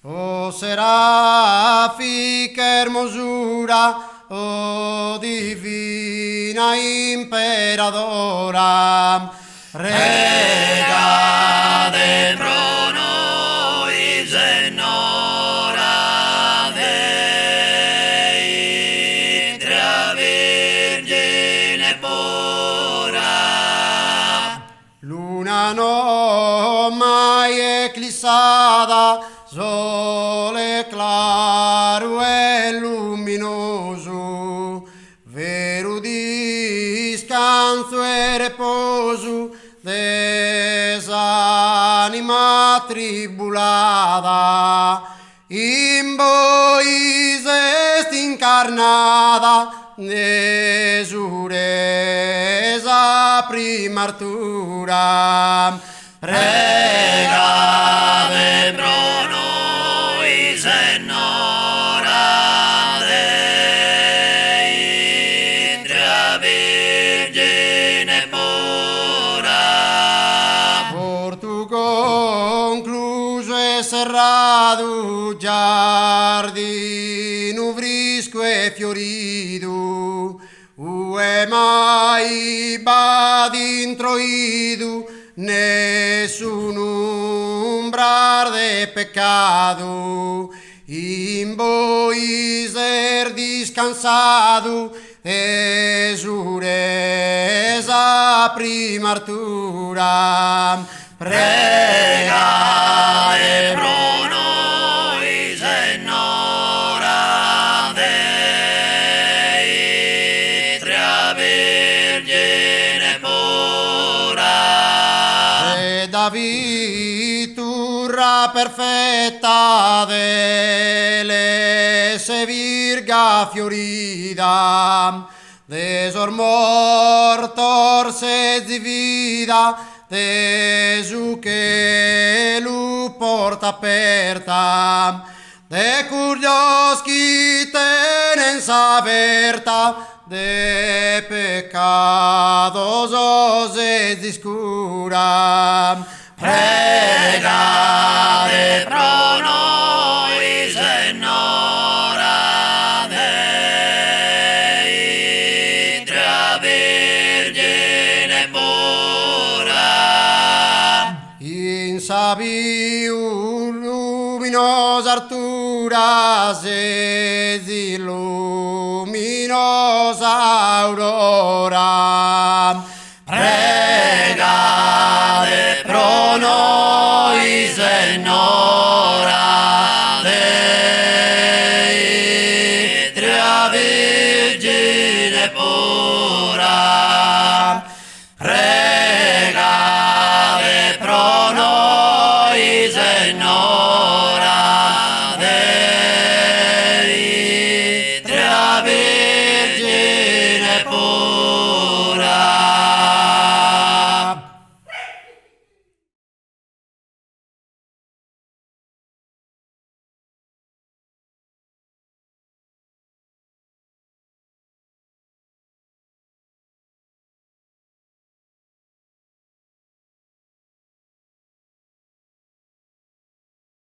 O serafi, che hermosura, o divina imperadora, Rega de pro nobis en hora Dei, Tria Virgine pura. luna no mai eclissata, sole claro e luminoso, vero discanso e reposo desanima tribulada, in bois est incarnada, nesuresa prima Artura. Rega de pro nobis en hora Dei, Tria Virgine pura. Por tu concluso e serrado giardino frisco e fiorido, ue mai badi introido nessun umbrar de pecado, in voi ser descansado, esuresa prima Artura. Rega de pro nobis en hora Dei, Tria Virgine pura. David, turra perfetta delle se virga fiorida, desor mortor se divida, desu che lu porta aperta, de curioschi tenen saberta, de pecados os es discura. Rega de pro nobis en hora Dei, Tria Virgine pura. In sabiu luminosa Artura, se luminosa aurora. Rega de pro nobis en hora Dei, Tria Virgine pura. Rega de pro nobis en hora Dei, Tria Virgine pura.